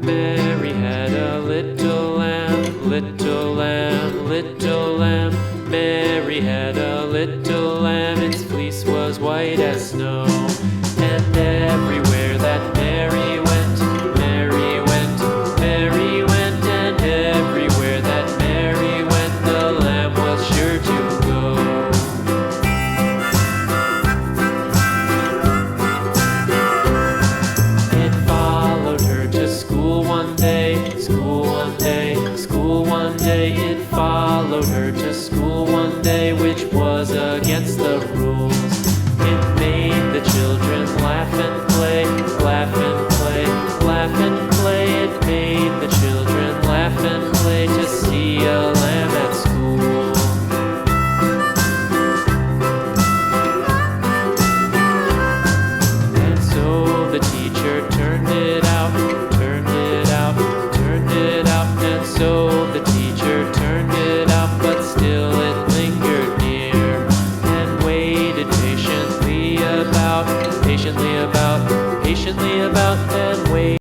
Mary had a little lamb, little lamb, little lamb. Mary had a little lamb, its fleece was white as snow. And everywhere that Mary went, Mary went, Mary went. And everywhere that Mary went, the lamb was sure to go. It followed her to school one day, school one day, school one day. It followed her to school one day with